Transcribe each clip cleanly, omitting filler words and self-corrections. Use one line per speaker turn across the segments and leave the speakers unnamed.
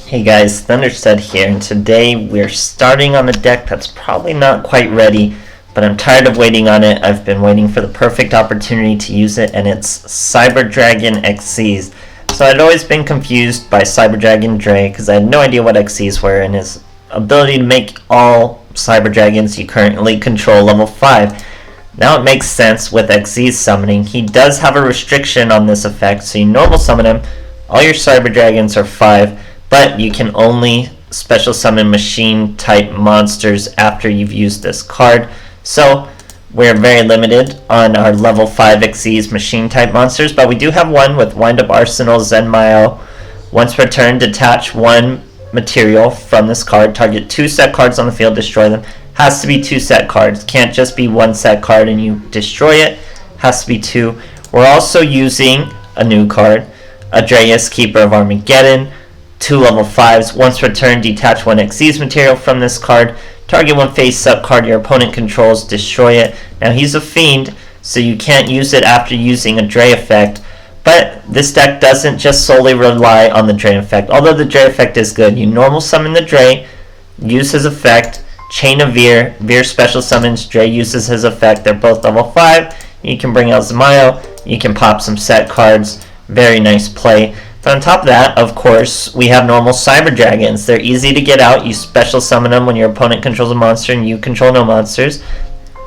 Hey guys, Thunderstud here, and today we're starting on a deck that's probably not quite ready, but I'm tired of waiting on it. I've been waiting for the perfect opportunity to use it, and it's Cyber Dragon Xyzs. So I'd always been confused by Cyber Dragon Drei because I had no idea what Xyzs were, and his ability to make all Cyber Dragons you currently control level 5. Now it makes sense with Xyzs summoning. He does have a restriction on this effect, so you normal summon him, all your Cyber Dragons are 5, but you can only special summon machine type monsters after you've used this card. So we're very limited on our level 5 Xyzs machine type monsters, but we do have one with Wind Up Arsenal, Zenmayo. Once per turn, detach one material from this card, target 2 set cards on the field, destroy them. Has to be 2 set cards, can't just be 1 set card and you destroy it, has to be 2. We're also using a new card, Drei, Keeper of Armageddon. 2 level 5s. Once per turn, detach 1 Xyzs material from this card. Target 1 face-up card your opponent controls, destroy it. Now he's a fiend, so you can't use it after using a Drei effect. But this deck doesn't just solely rely on the Drei effect. Although the Drei effect is good. You normal summon the Drei, use his effect, chain of Veer. Veer special summons, Drei uses his effect. They're both level 5. You can bring out Zenmayo. You can pop some set cards. Very nice play. But on top of that, of course, we have normal Cyber Dragons. They're easy to get out. You special summon them when your opponent controls a monster and you control no monsters.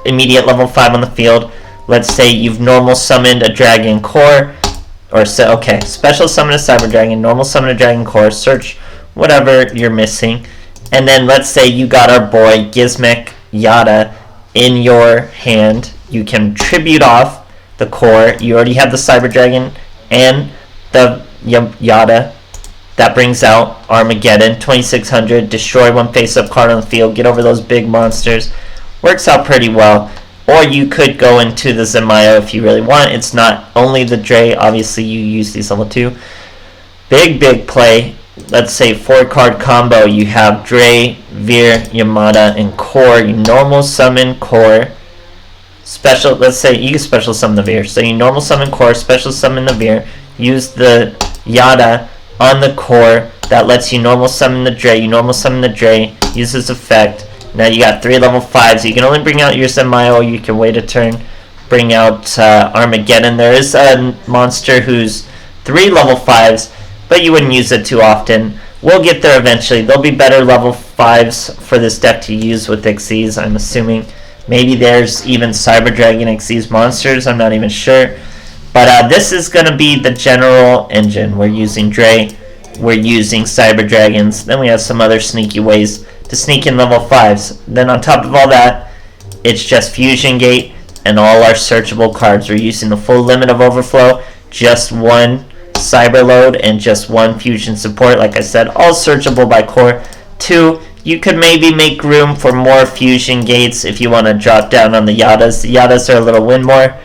Immediate level 5 on the field. Let's say you've normal summoned a Dragon Core. Special summon a Cyber Dragon, normal summon a Dragon Core, search whatever you're missing. And then let's say you got our boy Gizmek Yada in your hand. You can tribute off the core. You already have the Cyber Dragon and the Yada. That brings out Armageddon, 2600, destroy 1 face-up card on the field, get over those big monsters. Works out pretty well. Or you could go into the Zenmayo if you really want. It's not only the Drei, obviously you use these level 2. Big play. Let's say 4-card combo. You have Drei, Veer, Yamada, and Core. You normal summon Core. Let's say you can special summon the Veer. So you normal summon Core, special summon the Veer. Use the Yada on the Core. That lets you normal summon the Drei. You normal summon the Drei. Use this effect. Now you got 3 level 5s. You can only bring out your Zenmayo. You can wait a turn. Bring out Armageddon. There is a monster who's 3 level 5s, but you wouldn't use it too often. We'll get there eventually. There'll be better level 5s for this deck to use with Xyzs, I'm assuming. Maybe there's even Cyber Dragon Xyzs monsters. I'm not even sure. But this is going to be the general engine. We're using Drei, we're using Cyber Dragons, then we have some other sneaky ways to sneak in level 5s. Then on top of all that, it's just Fusion Gate and all our searchable cards. We're using the full limit of Overflow, just 1 Cyber Load and just 1 Fusion Support. Like I said, all searchable by core. 2, you could maybe make room for more Fusion Gates if you want to drop down on the Yadas. The Yadas are a little win more.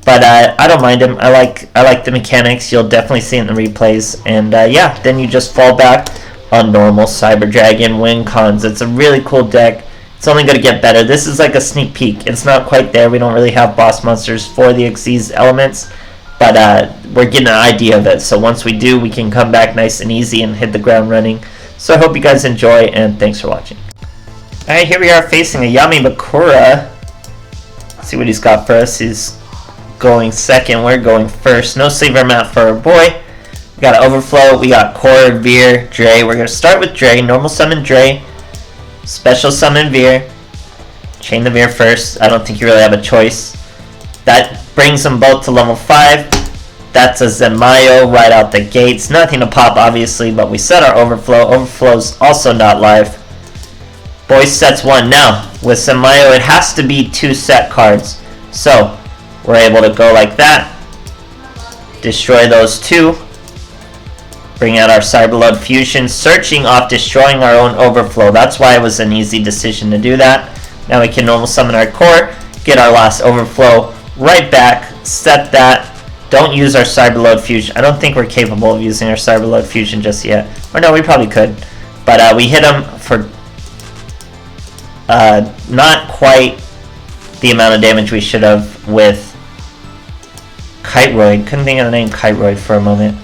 But I don't mind him. I like the mechanics. You'll definitely see it in the replays. And yeah, then you just fall back on normal Cyber Dragon, win cons. It's a really cool deck. It's only going to get better. This is like a sneak peek. It's not quite there. We don't really have boss monsters for the Xyzs elements. But we're getting an idea of it. So once we do, we can come back nice and easy and hit the ground running. So I hope you guys enjoy, and thanks for watching. Alright, here we are facing a YummyMakura. Let's see what he's got for us. He's going second, we're going first. No sleever map for our boy. We got Overflow, we got Core, Veer, Drei. We're going to start with Drei. Normal summon Drei. Special summon Veer. Chain the Veer first. I don't think you really have a choice. That brings them both to level 5. That's a Zenmayo right out the gates. Nothing to pop, obviously, but we set our Overflow. Overflow's also not live. Boy sets 1. Now, with Zenmayo, it has to be 2 set cards. So, we're able to go like that, destroy those 2, bring out our Cyberload Fusion, searching off destroying our own Overflow. That's why it was an easy decision to do that. Now we can normal summon our Core, get our last Overflow right back, set that. Don't use our Cyberload Fusion. I don't think we're capable of using our Cyberload Fusion just yet. Or no, we probably could. But we hit him for not quite the amount of damage we should have with Kiteroid. Couldn't think of the name Kiteroid for a moment.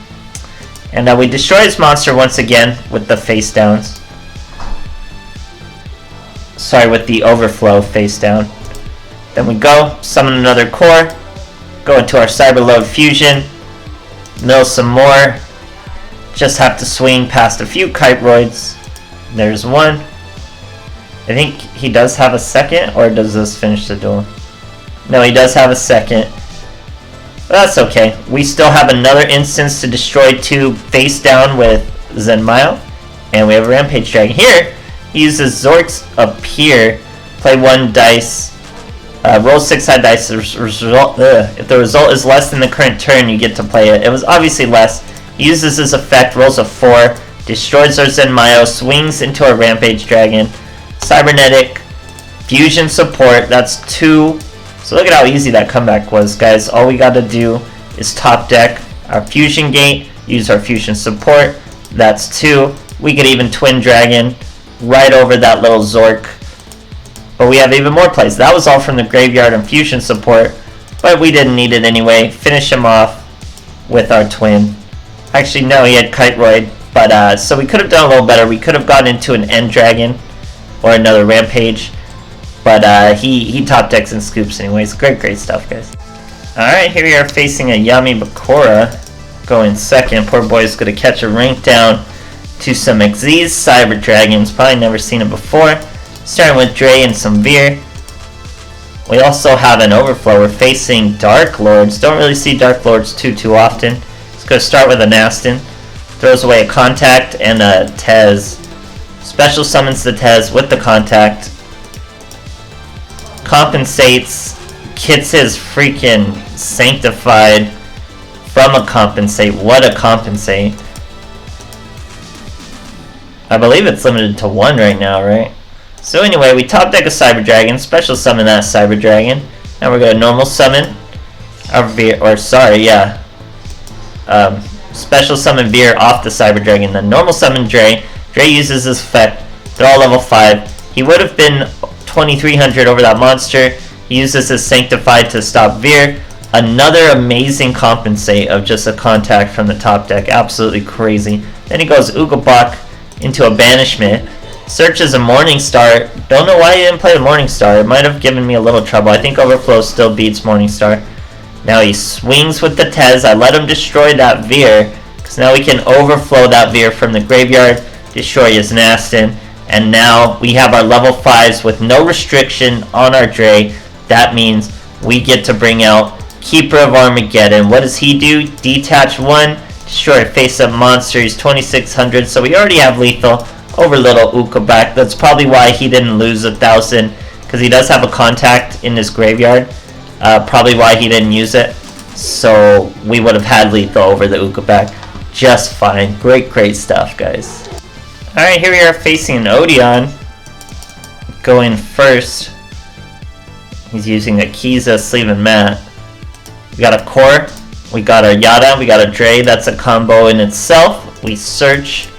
And we destroy his monster once again with the face downs. Sorry, with the overflow face down. Then we go, summon another core, go into our Cyberload Fusion, mill some more. Just have to swing past a few Kyroids. There's one. I think he does have a second, or does this finish the duel? No, he does have a second. But that's okay. We still have another instance to destroy 2 face down with Zenmayo. And we have a Rampage Dragon. Here, he uses Zorks up here. Play 1 dice. Roll 6 side dice. If the result is less than the current turn, you get to play it. It was obviously less. He uses his effect, rolls a 4, destroys our Zenmayo, swings into our Rampage Dragon. Cybernetic, Fusion support, that's 2. So look at how easy that comeback was, guys. All we gotta do is top deck our Fusion Gate, use our Fusion support, that's 2. We could even Twin Dragon right over that little Zork. But we have even more plays. That was all from the graveyard and Fusion support, but we didn't need it anyway. Finish him off with our Twin. Actually, no, he had Kyroid, but so we could have done a little better. We could have gotten into an End Dragon or another Rampage, but he top decks and scoops anyways. Great stuff, guys. Alright, here we are facing a YummyMakura going second. Poor boy's gonna catch a rank down to some Xyzs Cyber Dragons. Probably never seen it before. Starting with Drei and some Veer. We also have an overflow. We're facing Dark Lords. Don't really see Dark Lords too often. Let's go start with an Aston. Throws away a Contact and a Tez. Special summons the Tez with the Contact. Compensates. Gets his freaking Sanctified from a Compensate. What a Compensate. I believe it's limited to 1 right now, right? So anyway, we top deck a Cyber Dragon, special summon that Cyber Dragon. Now we're gonna normal summon our Veer, or sorry, yeah. Special summon Veer off the Cyber Dragon, then normal summon Drei. Drei uses his effect, they're all level 5. He would have been 2300 over that monster. He uses his Sanctified to stop Veer. Another amazing compensate of just a Contact from the top deck, absolutely crazy. Then he goes Ugabok into a Banishment. Searches a Morningstar. Don't know why he didn't play a Morningstar. It might have given me a little trouble. I think Overflow still beats Morningstar. Now he swings with the Tez. I let him destroy that Veer, because now we can overflow that Veer from the graveyard, destroy his Aston, and now we have our level 5s with no restriction on our Drei. That means we get to bring out Keeper of Armageddon. What does he do? Detach 1, destroy a face-up monster. He's 2600, so we already have lethal over little Ukabak. That's probably why he didn't lose 1000, because he does have a Contact in his graveyard. Probably why he didn't use it. So we would have had lethal over the Ukabak just fine. Great stuff, guys. Alright, here we are facing an Odion. Going first. He's using a Xyzs sleeve and mat. We got a core. We got our Yada. We got a Drei. That's a combo in itself. We search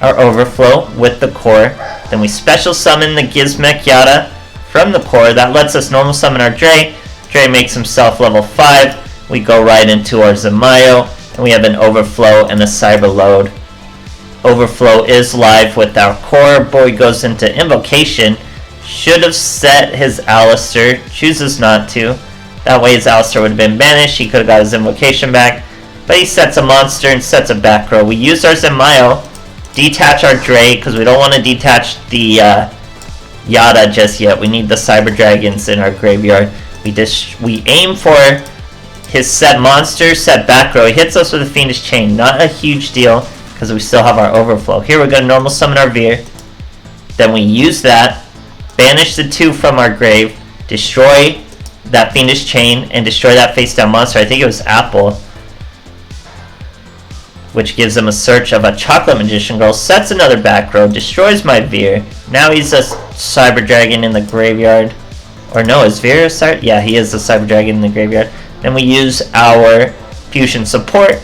our overflow with the core. Then we special summon the Gizmek Yada from the core. That lets us normal summon our Drei. Drei makes himself level 5. We go right into our Zenmayo, and we have an overflow and a cyber load. Overflow is live with our core. Boy goes into invocation. Should have set his Alistair. Chooses not to. That way his Alistair would have been banished. He could have got his invocation back. But he sets a monster and sets a back row. We use our Zenmayo. Detach our Drei, because we don't want to detach the Yada just yet. We need the Cyber Dragons in our graveyard. We aim for his set monster, set back row. He hits us with a Fiendish Chain. Not a huge deal, because we still have our overflow. Here we're going to normal summon our Veer. Then we use that, banish the 2 from our grave, destroy that Fiendish Chain, and destroy that face down monster. I think it was Apple, which gives him a search of a Chocolate Magician Girl, sets another back row, destroys my Veer. Now he's a Cyber Dragon in the graveyard. Or no, is Veer a Cyber? Yeah, he is a Cyber Dragon in the graveyard. Then we use our Fusion support.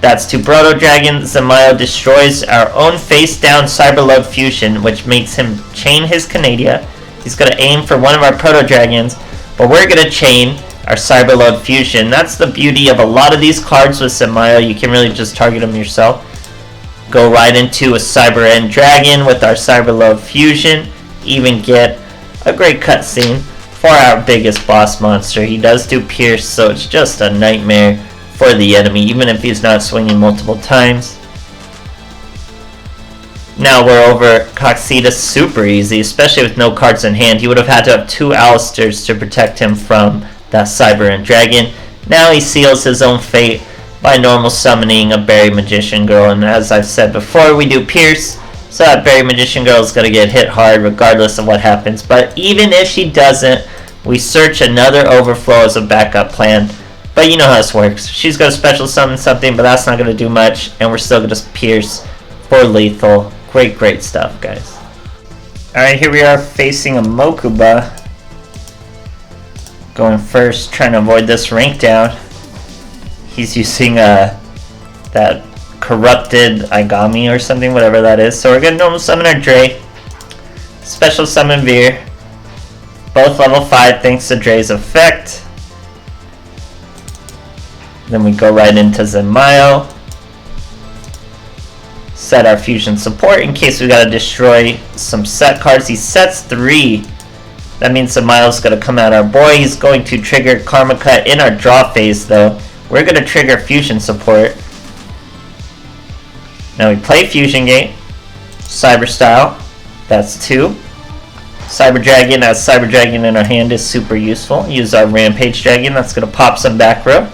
That's 2 Proto Dragons. Zenmayo destroys our own face down Cyber Load Fusion, which makes him chain his Canadia. He's going to aim for one of our Proto Dragons, but we're going to chain our Cyber Load Fusion. That's the beauty of a lot of these cards with Zenmayo. You can really just target them yourself. Go right into a Cyber End Dragon with our Cyber Load Fusion. Even get a great cutscene for our biggest boss monster. He does do Pierce, so it's just a nightmare for the enemy, even if he's not swinging multiple times. Now we're over Xyzs super easy, especially with no cards in hand. He would have had to have 2 Alistairs to protect him from that Cyber End Dragon. Now he seals his own fate by normal summoning a Berry Magician Girl, and as I've said before, we do Pierce, so that Berry Magician Girl is going to get hit hard regardless of what happens. But even if she doesn't, we search another overflow as a backup plan. But you know how this works. She's going to special summon something, but that's not going to do much, and we're still going to Pierce for lethal. Great stuff, guys. Alright, here we are facing a Mokuba. Going first, trying to avoid this rank down. He's using that corrupted Igami or something, whatever that is. So we're going to normal summon our Drei. Special summon Veer. Both level 5 thanks to Drei's effect. Then we go right into Zenmayo. Set our fusion support in case we gotta destroy some set cards. He sets 3. That means Zenmayo's gonna come at our boy. He's going to trigger Karma Cut in our draw phase though. We're gonna trigger fusion support. Now we play Fusion Gate. Cyber Style. That's 2. Cyber Dragon, as Cyber Dragon in our hand is super useful. Use our Rampage Dragon. That's gonna pop some back row.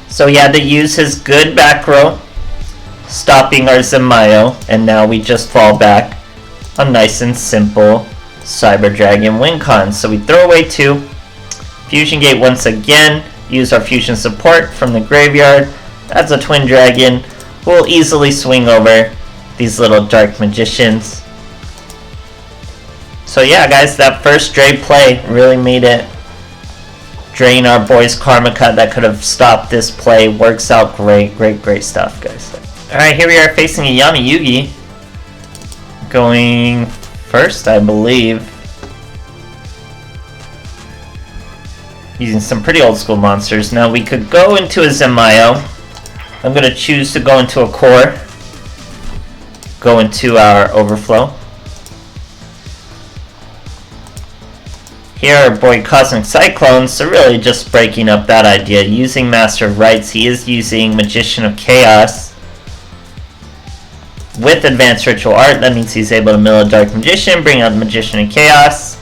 So he had to use his good back row, stopping our Zenmayo, and now we just fall back a nice and simple Cyber Dragon win con. So we throw away 2, Fusion Gate once again, use our fusion support from the graveyard. That's a Twin Dragon. We'll easily swing over these little Dark Magicians. So yeah guys, that first Drei play really made it drain our boy's Karma Cut that could have stopped this play. Works out great stuff, guys. Alright, here we are facing a Yummy Yugi. Going first, I believe. Using some pretty old school monsters. Now we could go into a Zenmayo. I'm going to choose to go into a core. Go into our overflow. Here our boy Cosmic Cyclone, so really just breaking up that idea. Using Master of Rites, he is using Magician of Chaos. With Advanced Ritual Art, that means he's able to mill a Dark Magician, bring out the Magician of Chaos.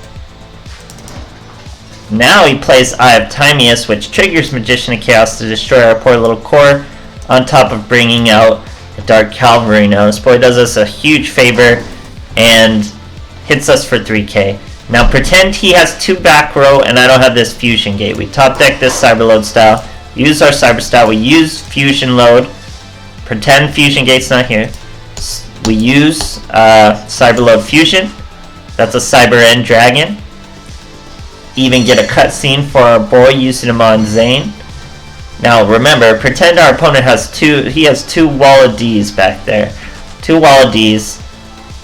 Now he plays Eye of Timeus, which triggers Magician of Chaos to destroy our poor little core, on top of bringing out the Dark Cavalry. Now this boy does us a huge favor and hits us for 3k. Now pretend he has 2 back row and I don't have this Fusion Gate. We top deck this Cyber Load style, use our Cyber style, we use Fusion Load, pretend Fusion Gate's not here. We use Cyber Load Fusion, that's a Cyber End Dragon. Even get a cutscene for our boy using him on Zane. Now remember, pretend our opponent has 2 Wall of D's back there. 2 Wall of D's.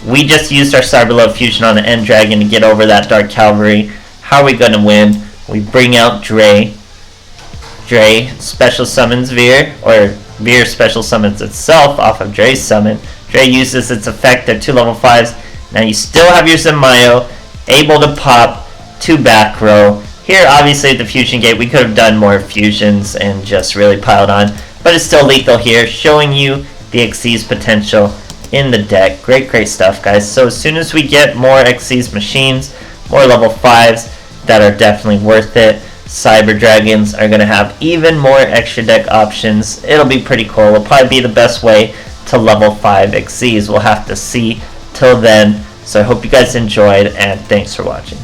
We just used our Cyber Load Fusion on the End Dragon to get over that Dark Cavalry. How are we going to win? We bring out Drei. Drei special summons Veer, or Veer special summons itself off of Drei's summon. Drei uses its effect at 2 level 5s. Now you still have your Zenmayo, able to pop 2 back row. Here obviously at the Fusion Gate we could have done more fusions and just really piled on. But it's still lethal here, showing you the Xyzs potential in the deck. Great stuff, guys. So as soon as we get more Xyzs machines, more level 5s that are definitely worth it, Cyber Dragons are going to have even more extra deck options. It'll be pretty cool. It'll probably be the best way to level 5 Xyzs. We'll have to see till then. So I hope you guys enjoyed, and thanks for watching.